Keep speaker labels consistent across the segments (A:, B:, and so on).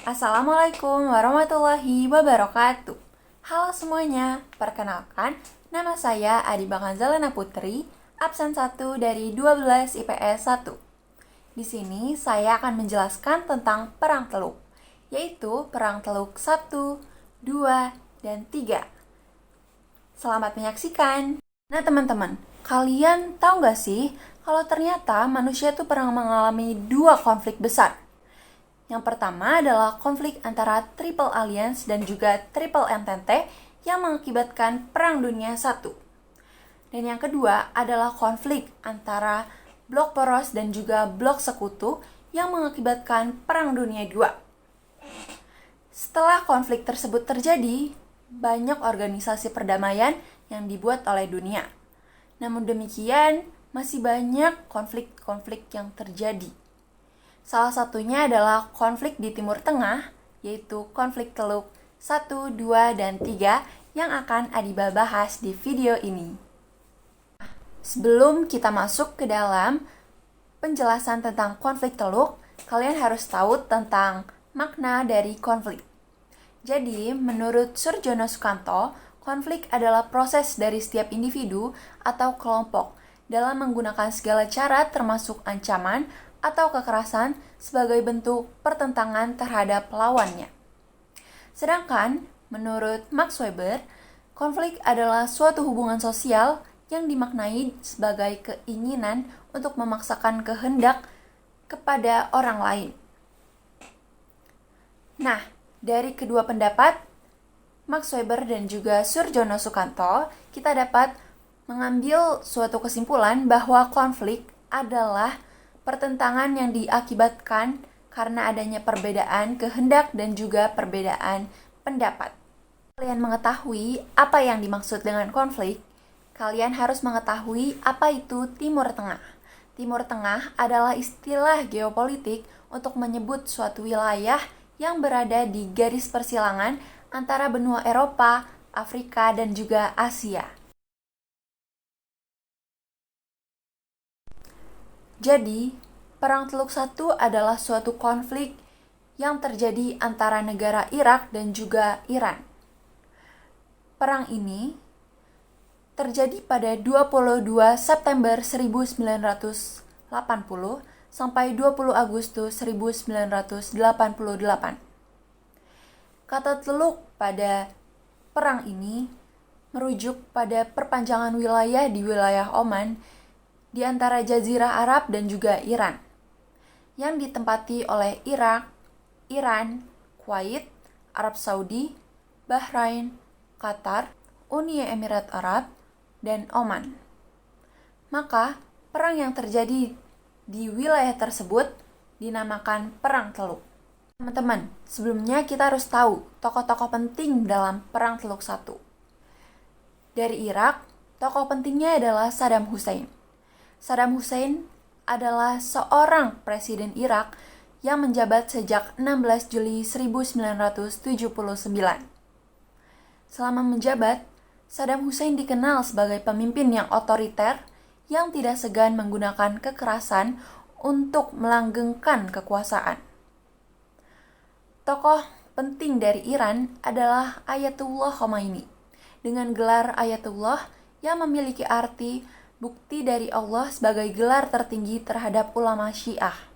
A: Assalamualaikum warahmatullahi wabarakatuh. Halo semuanya, perkenalkan nama saya Adi Bakanzalena Putri, absen 1 dari 12 IPS 1. Di sini saya akan menjelaskan tentang Perang Teluk, yaitu Perang Teluk 1, 2, dan 3. Selamat menyaksikan. Nah teman-teman, kalian tahu gak sih kalau ternyata manusia tuh pernah mengalami 2 konflik besar. Yang pertama adalah konflik antara Triple Alliance dan juga Triple Entente yang mengakibatkan Perang Dunia I. Dan yang kedua adalah konflik antara Blok Poros dan juga Blok Sekutu yang mengakibatkan Perang Dunia II. Setelah konflik tersebut terjadi, banyak organisasi perdamaian yang dibuat oleh dunia. Namun demikian, masih banyak konflik-konflik yang terjadi. Salah satunya adalah konflik di Timur Tengah, yaitu konflik Teluk 1, 2, dan 3 yang akan Adiba bahas di video ini. Sebelum kita masuk ke dalam penjelasan tentang konflik Teluk, kalian harus tahu tentang makna dari konflik. Jadi, menurut Surjono Sukanto, konflik adalah proses dari setiap individu atau kelompok dalam menggunakan segala cara termasuk ancaman atau kekerasan sebagai bentuk pertentangan terhadap lawannya. Sedangkan, menurut Max Weber, konflik adalah suatu hubungan sosial yang dimaknai sebagai keinginan untuk memaksakan kehendak kepada orang lain. Nah, dari kedua pendapat, Max Weber dan juga Surjono Sukanto, kita dapat mengambil suatu kesimpulan bahwa konflik adalah pertentangan yang diakibatkan karena adanya perbedaan kehendak dan juga perbedaan pendapat. Kalian mengetahui apa yang dimaksud dengan konflik, kalian harus mengetahui apa itu Timur Tengah. Timur Tengah adalah istilah geopolitik untuk menyebut suatu wilayah yang berada di garis persilangan antara benua Eropa, Afrika, dan juga Asia. Jadi, Perang Teluk I adalah suatu konflik yang terjadi antara negara Irak dan juga Iran. Perang ini terjadi pada 22 September 1980 sampai 20 Agustus 1988. Kata teluk pada perang ini merujuk pada perpanjangan wilayah di wilayah Oman di antara Jazirah Arab dan juga Iran, yang ditempati oleh Irak, Iran, Kuwait, Arab Saudi, Bahrain, Qatar, Uni Emirat Arab, dan Oman. Maka, perang yang terjadi di wilayah tersebut dinamakan Perang Teluk. Teman-teman, sebelumnya kita harus tahu tokoh-tokoh penting dalam Perang Teluk I. Dari Irak, tokoh pentingnya adalah Saddam Hussein. Saddam Hussein adalah seorang presiden Irak yang menjabat sejak 16 Juli 1979. Selama menjabat, Saddam Hussein dikenal sebagai pemimpin yang otoriter yang tidak segan menggunakan kekerasan untuk melanggengkan kekuasaan. Tokoh penting dari Iran adalah Ayatullah Khomeini, dengan gelar Ayatullah yang memiliki arti bukti dari Allah sebagai gelar tertinggi terhadap ulama Syiah.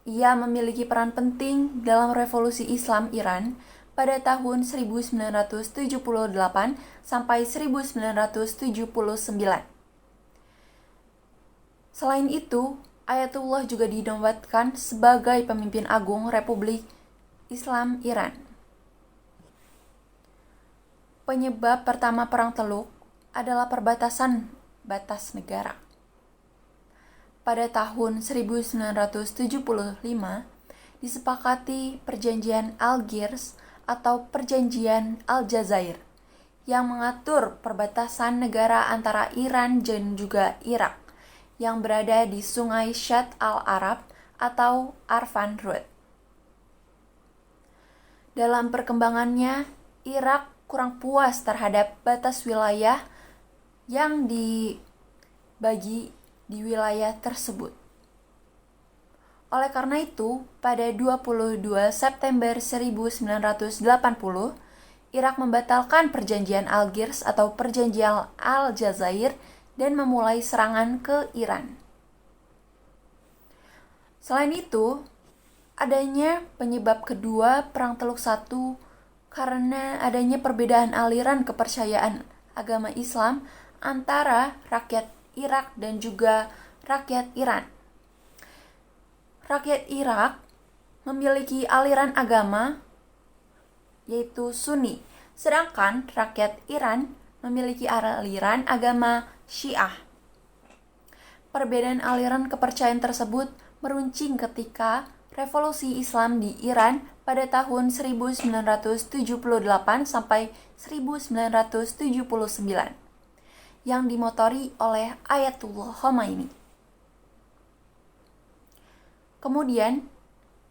A: Ia memiliki peran penting dalam revolusi Islam Iran pada tahun 1978 sampai 1979. Selain itu, Ayatullah juga dinobatkan sebagai pemimpin agung Republik Islam Iran. Penyebab pertama Perang Teluk adalah perbatasan batas negara. Pada tahun 1975, disepakati Perjanjian Algiers atau Perjanjian Aljazair yang mengatur perbatasan negara antara Iran dan juga Irak yang berada di Sungai Shatt al-Arab atau Arfan Road. Dalam perkembangannya, Irak kurang puas terhadap batas wilayah yang dibagi di wilayah tersebut. Oleh karena itu, pada 22 September 1980, Irak membatalkan perjanjian Algiers atau perjanjian Aljazair dan memulai serangan ke Iran. Selain itu, adanya penyebab kedua Perang Teluk I karena adanya perbedaan aliran kepercayaan agama Islam antara rakyat Irak dan juga rakyat Iran. Rakyat Irak memiliki aliran agama yaitu Sunni, sedangkan rakyat Iran memiliki aliran agama Syiah. Perbedaan aliran kepercayaan tersebut meruncing ketika Revolusi Islam di Iran pada tahun 1978 sampai 1979 yang dimotori oleh Ayatullah Khomeini. Kemudian,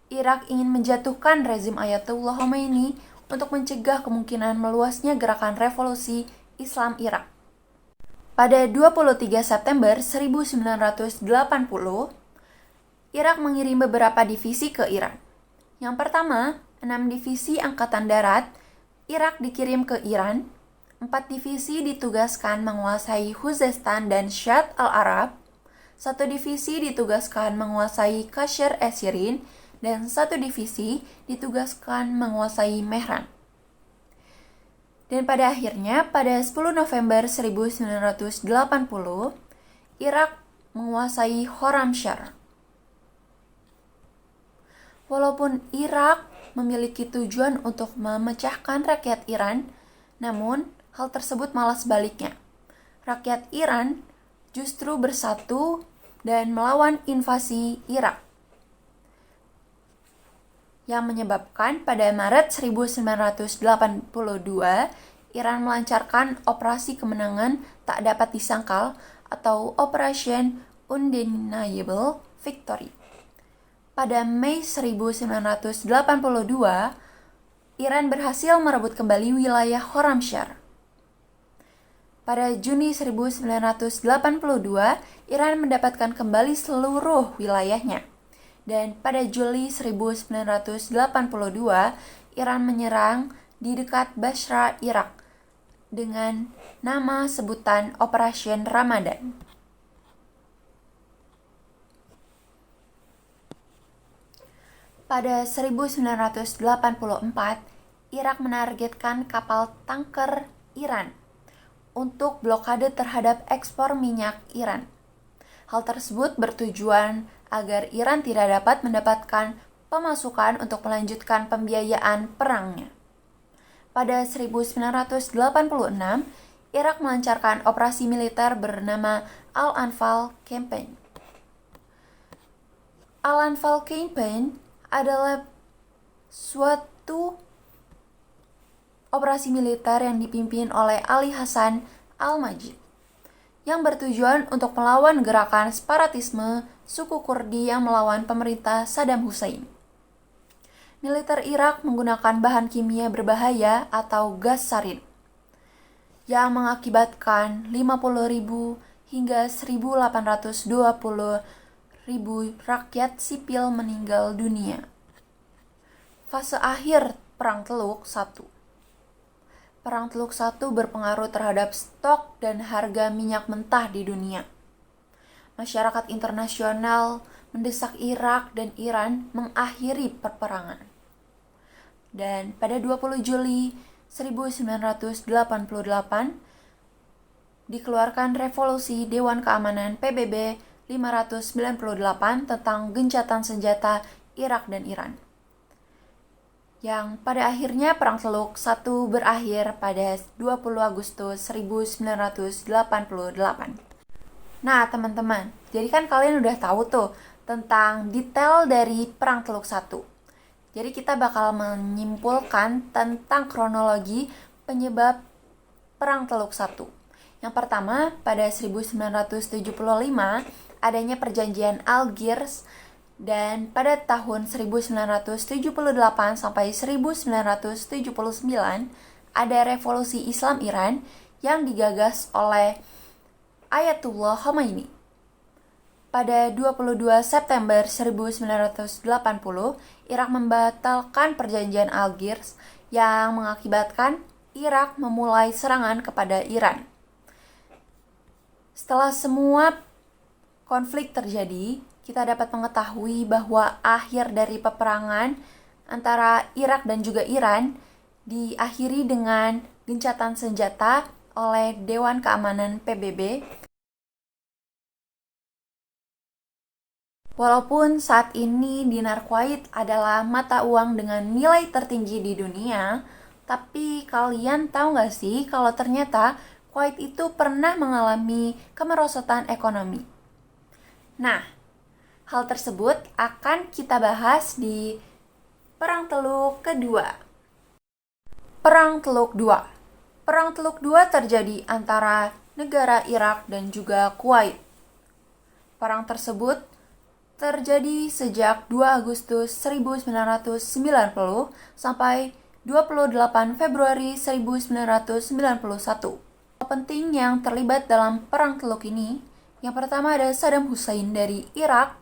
A: Irak ingin menjatuhkan rezim Ayatullah Khomeini untuk mencegah kemungkinan meluasnya gerakan revolusi Islam Irak. Pada 23 September 1980, Irak mengirim beberapa divisi ke Iran. Yang pertama, 6 divisi Angkatan Darat Irak dikirim ke Iran, 4 divisi ditugaskan menguasai Khuzestan dan Syat al-Arab, 1 divisi ditugaskan menguasai Kashr es-Shirin, dan 1 divisi ditugaskan menguasai Mehran. Dan pada akhirnya, pada 10 November 1980, Irak menguasai Khorramshahr. Walaupun Irak memiliki tujuan untuk memecahkan rakyat Iran, namun hal tersebut malah sebaliknya. Rakyat Iran justru bersatu dan melawan invasi Irak, yang menyebabkan pada Maret 1982 Iran melancarkan operasi kemenangan tak dapat disangkal atau Operation Undeniable Victory. Pada Mei 1982, Iran berhasil merebut kembali wilayah Khorramshahr. Pada Juni 1982, Iran mendapatkan kembali seluruh wilayahnya. Dan pada Juli 1982, Iran menyerang di dekat Basra, Irak, dengan nama sebutan Operation Ramadan. Pada 1984, Irak menargetkan kapal tanker Iran untuk blokade terhadap ekspor minyak Iran. Hal tersebut bertujuan agar Iran tidak dapat mendapatkan pemasukan untuk melanjutkan pembiayaan perangnya. Pada 1986, Irak melancarkan operasi militer bernama Al-Anfal Campaign. Al-Anfal Campaign adalah suatu operasi militer yang dipimpin oleh Ali Hassan Al-Majid, yang bertujuan untuk melawan gerakan separatisme suku Kurdi yang melawan pemerintah Saddam Hussein. Militer Irak menggunakan bahan kimia berbahaya atau gas sarin yang mengakibatkan 50.000 hingga 1.820.000 rakyat sipil meninggal dunia. Fase akhir Perang Teluk I. Perang Teluk I berpengaruh terhadap stok dan harga minyak mentah di dunia. Masyarakat internasional mendesak Irak dan Iran mengakhiri peperangan. Dan pada 20 Juli 1988 dikeluarkan Resolusi Dewan Keamanan PBB 598 tentang gencatan senjata Irak dan Iran, yang pada akhirnya Perang Teluk I berakhir pada 20 Agustus 1988. Nah teman-teman, jadi kan kalian udah tahu tuh tentang detail dari Perang Teluk I. Jadi kita bakal menyimpulkan tentang kronologi penyebab Perang Teluk I. Yang pertama, pada 1975 adanya perjanjian Algiers, dan pada tahun 1978 sampai 1979 ada revolusi Islam Iran yang digagas oleh Ayatullah Khomeini. Pada 22 September 1980, Irak membatalkan perjanjian Algiers yang mengakibatkan Irak memulai serangan kepada Iran. Setelah semua konflik terjadi, kita dapat mengetahui bahwa akhir dari peperangan antara Irak dan juga Iran diakhiri dengan gencatan senjata oleh Dewan Keamanan PBB. Walaupun saat ini dinar Kuwait adalah mata uang dengan nilai tertinggi di dunia, tapi kalian tahu nggak sih kalau ternyata Kuwait itu pernah mengalami kemerosotan ekonomi? Nah, hal tersebut akan kita bahas di Perang Teluk Kedua. Perang Teluk II. Perang Teluk II terjadi antara negara Irak dan juga Kuwait. Perang tersebut terjadi sejak 2 Agustus 1990 sampai 28 Februari 1991. Penting yang terlibat dalam Perang Teluk ini, yang pertama ada Saddam Hussein dari Irak,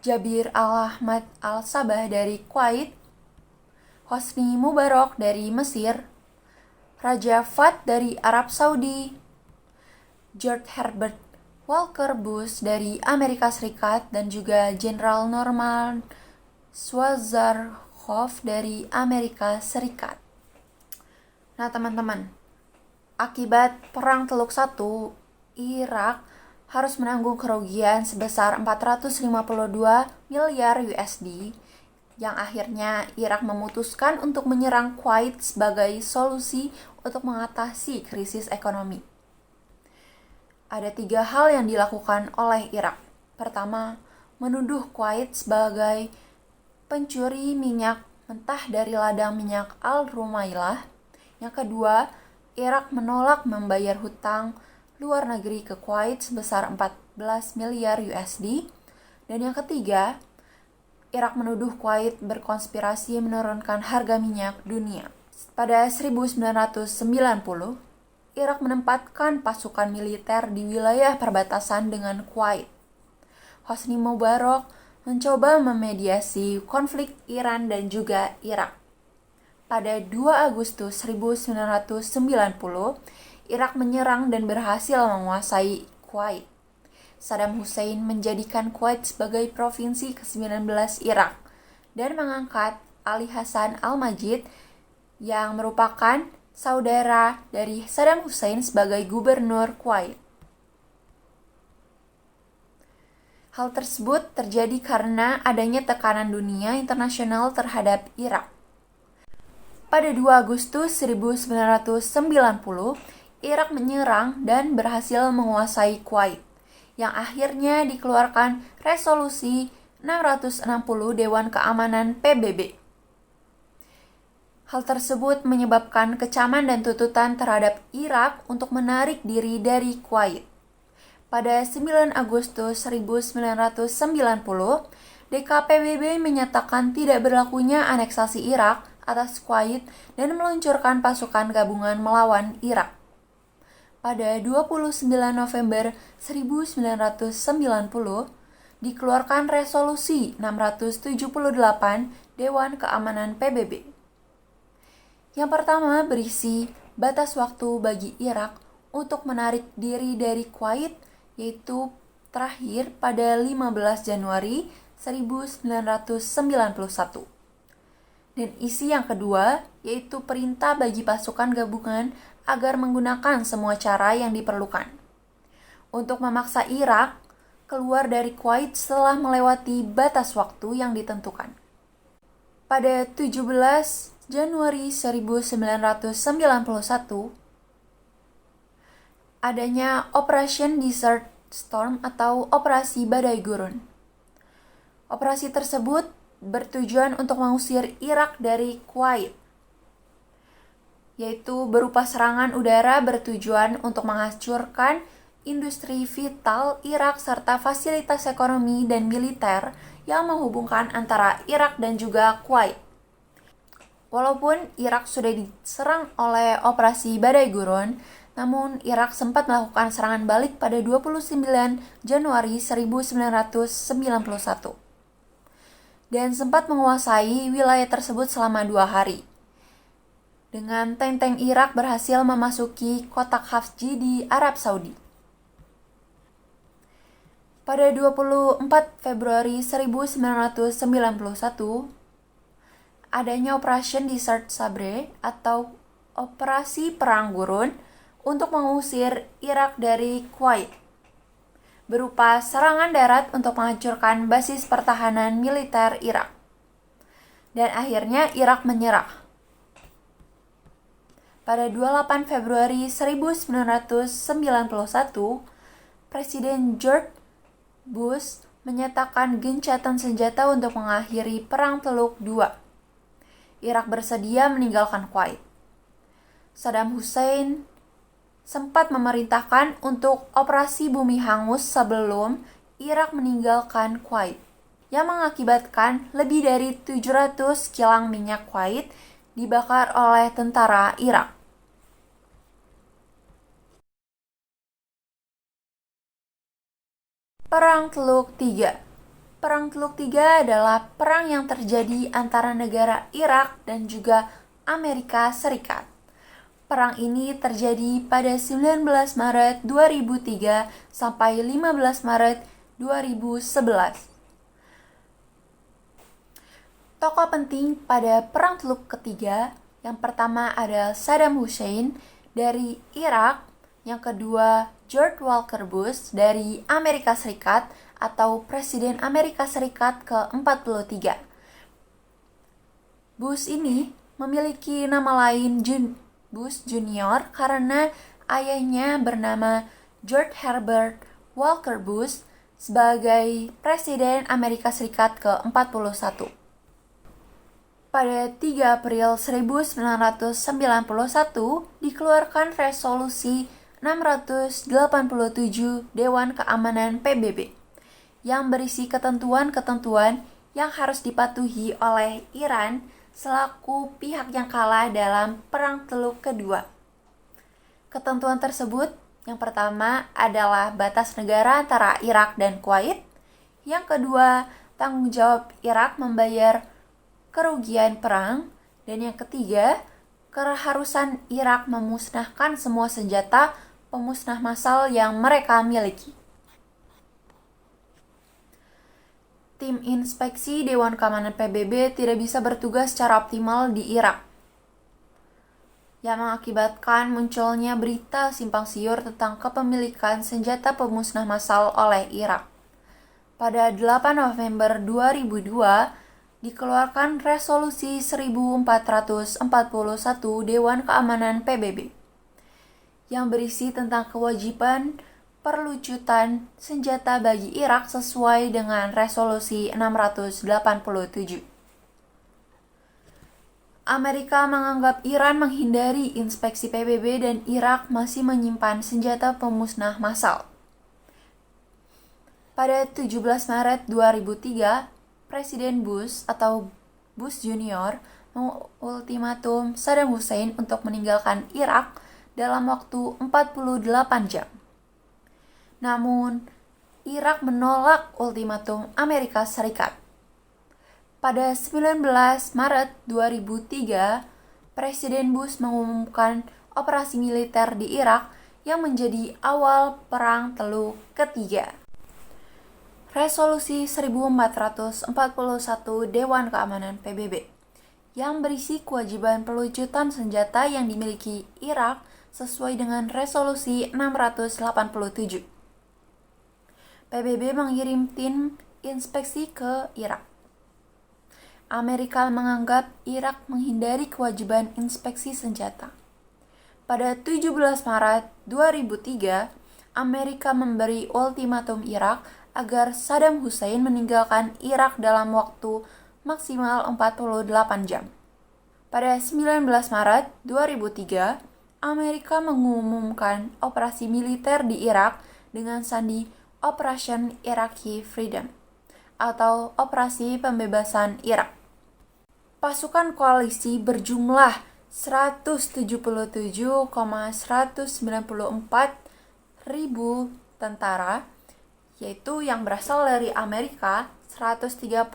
A: Jabir Al-Ahmad Al-Sabah dari Kuwait, Hosni Mubarak dari Mesir, Raja Fahd dari Arab Saudi, George Herbert Walker Bush dari Amerika Serikat, dan juga Jenderal Norman Schwarzkopf dari Amerika Serikat. Nah teman-teman, akibat Perang Teluk I, Irak harus menanggung kerugian sebesar 452 miliar USD, yang akhirnya Irak memutuskan untuk menyerang Kuwait sebagai solusi untuk mengatasi krisis ekonomi. Ada 3 hal yang dilakukan oleh Irak. Pertama, menuduh Kuwait sebagai pencuri minyak mentah dari ladang minyak Al-Rumailah. Yang kedua, Irak menolak membayar hutang luar negeri ke Kuwait sebesar 14 miliar USD. Dan yang ketiga, Irak menuduh Kuwait berkonspirasi menurunkan harga minyak dunia. Pada 1990, Irak menempatkan pasukan militer di wilayah perbatasan dengan Kuwait. Hosni Mubarak mencoba memediasi konflik Iran dan juga Irak. Pada 2 Agustus 1990, Irak menyerang dan berhasil menguasai Kuwait. Saddam Hussein menjadikan Kuwait sebagai provinsi ke-19 Irak dan mengangkat Ali Hasan Al-Majid yang merupakan saudara dari Saddam Hussein sebagai gubernur Kuwait. Hal tersebut terjadi karena adanya tekanan dunia internasional terhadap Irak. Pada 2 Agustus 1990, Irak menyerang dan berhasil menguasai Kuwait, yang akhirnya dikeluarkan resolusi 660 Dewan Keamanan PBB. Hal tersebut menyebabkan kecaman dan tuntutan terhadap Irak untuk menarik diri dari Kuwait. Pada 9 Agustus 1990, DKPBB menyatakan tidak berlakunya aneksasi Irak atas Kuwait dan meluncurkan pasukan gabungan melawan Irak. Pada 29 November 1990, dikeluarkan resolusi 678 Dewan Keamanan PBB. Yang pertama berisi batas waktu bagi Irak untuk menarik diri dari Kuwait, yaitu terakhir pada 15 Januari 1991. Dan isi yang kedua yaitu perintah bagi pasukan gabungan agar menggunakan semua cara yang diperlukan untuk memaksa Irak keluar dari Kuwait setelah melewati batas waktu yang ditentukan. Pada 17 Januari 1991, adanya Operation Desert Storm atau Operasi Badai Gurun. Operasi tersebut bertujuan untuk mengusir Irak dari Kuwait, yaitu berupa serangan udara bertujuan untuk menghancurkan industri vital Irak serta fasilitas ekonomi dan militer yang menghubungkan antara Irak dan juga Kuwait. Walaupun Irak sudah diserang oleh Operasi Badai Gurun, Namun, Irak sempat melakukan serangan balik pada 29 Januari 1991 dan sempat menguasai wilayah tersebut selama 2 hari. Dengan tank-tank Irak berhasil memasuki kotak Hafji di Arab Saudi. Pada 24 Februari 1991, adanya Operation Desert Sabre atau Operasi Perang Gurun untuk mengusir Irak dari Kuwait, berupa serangan darat untuk menghancurkan basis pertahanan militer Irak. Dan akhirnya Irak menyerah. Pada 28 Februari 1991, Presiden George Bush menyatakan gencatan senjata untuk mengakhiri Perang Teluk II. Irak bersedia meninggalkan Kuwait. Saddam Hussein sempat memerintahkan untuk operasi bumi hangus sebelum Irak meninggalkan Kuwait, yang mengakibatkan lebih dari 700 kilang minyak Kuwait dibakar oleh tentara Irak. Perang Teluk III. Perang Teluk III adalah perang yang terjadi antara negara Irak dan juga Amerika Serikat. Perang ini terjadi pada 19 Maret 2003 sampai 15 Maret 2011. Tokoh penting pada Perang Teluk ketiga, yang pertama ada Saddam Hussein dari Irak, yang kedua George Walker Bush dari Amerika Serikat atau Presiden Amerika Serikat ke-43. Bush ini memiliki nama lain Bush Junior karena ayahnya bernama George Herbert Walker Bush sebagai Presiden Amerika Serikat ke-41. Pada 3 April 1991 dikeluarkan resolusi 687 Dewan Keamanan PBB yang berisi ketentuan-ketentuan yang harus dipatuhi oleh Iran selaku pihak yang kalah dalam Perang Teluk Kedua. Ketentuan tersebut yang pertama adalah batas negara antara Irak dan Kuwait. Yang kedua, tanggung jawab Irak membayar kerugian perang. Dan yang ketiga, keharusan Irak memusnahkan semua senjata pemusnah massal yang mereka miliki. Tim inspeksi Dewan Keamanan PBB tidak bisa bertugas secara optimal di Irak, yang mengakibatkan munculnya berita simpang siur tentang kepemilikan senjata pemusnah massal oleh Irak. Pada 8 November 2002, dikeluarkan resolusi 1441 Dewan Keamanan PBB, yang berisi tentang kewajiban perlucutan senjata bagi Irak sesuai dengan resolusi 687. Amerika menganggap Iran menghindari inspeksi PBB dan Irak masih menyimpan senjata pemusnah massal. Pada 17 Maret 2003, Presiden Bush atau Bush Junior mengultimatum Saddam Hussein untuk meninggalkan Irak dalam waktu 48 jam. Namun, Irak menolak ultimatum Amerika Serikat. Pada 19 Maret 2003, Presiden Bush mengumumkan operasi militer di Irak yang menjadi awal Perang Teluk Ketiga. Resolusi 1441 Dewan Keamanan PBB yang berisi kewajiban pelucutan senjata yang dimiliki Irak sesuai dengan resolusi 687. PBB mengirim tim inspeksi ke Irak. Amerika menganggap Irak menghindari kewajiban inspeksi senjata. Pada 17 Maret 2003, Amerika memberi ultimatum Irak agar Saddam Hussein meninggalkan Irak dalam waktu maksimal 48 jam. Pada 19 Maret 2003, Amerika mengumumkan operasi militer di Irak dengan sandi Operation Iraqi Freedom atau Operasi Pembebasan Irak. Pasukan koalisi berjumlah 177,194 tentara, yaitu yang berasal dari Amerika 130.000,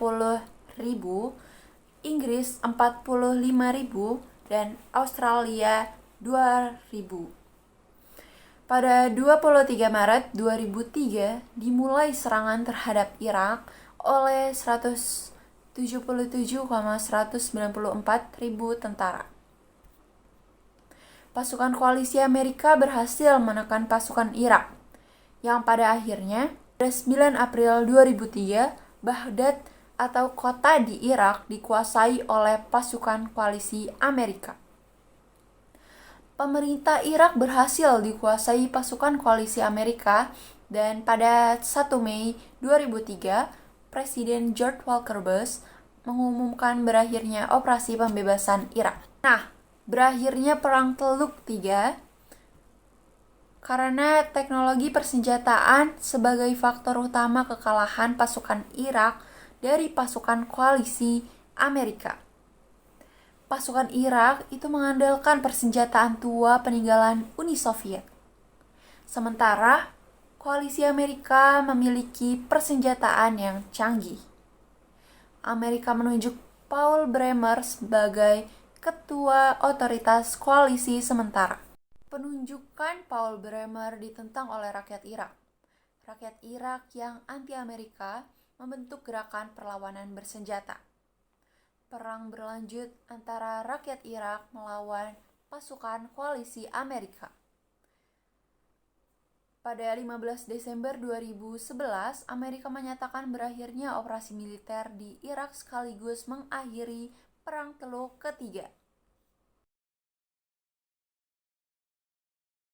A: Inggris 45.000, dan Australia 2.000. Pada 23 Maret 2003 dimulai serangan terhadap Irak oleh 177,194.000 tentara. Pasukan koalisi Amerika berhasil menekan pasukan Irak, yang pada akhirnya pada 9 April 2003, Baghdad atau kota di Irak dikuasai oleh pasukan koalisi Amerika. Pemerintah Irak berhasil dikuasai pasukan koalisi Amerika, dan pada 1 Mei 2003, Presiden George Walker Bush mengumumkan berakhirnya operasi pembebasan Irak. Nah, berakhirnya Perang Teluk III karena teknologi persenjataan sebagai faktor utama kekalahan pasukan Irak dari pasukan koalisi Amerika. Pasukan Irak itu mengandalkan persenjataan tua peninggalan Uni Soviet. Sementara koalisi Amerika memiliki persenjataan yang canggih. Amerika menunjuk Paul Bremer sebagai Ketua Otoritas Koalisi Sementara. Penunjukan Paul Bremer ditentang oleh rakyat Irak. Rakyat Irak yang anti-Amerika membentuk gerakan perlawanan bersenjata. Perang berlanjut antara rakyat Irak melawan pasukan koalisi Amerika. Pada 15 Desember 2011, Amerika menyatakan berakhirnya operasi militer di Irak sekaligus mengakhiri Perang Teluk III.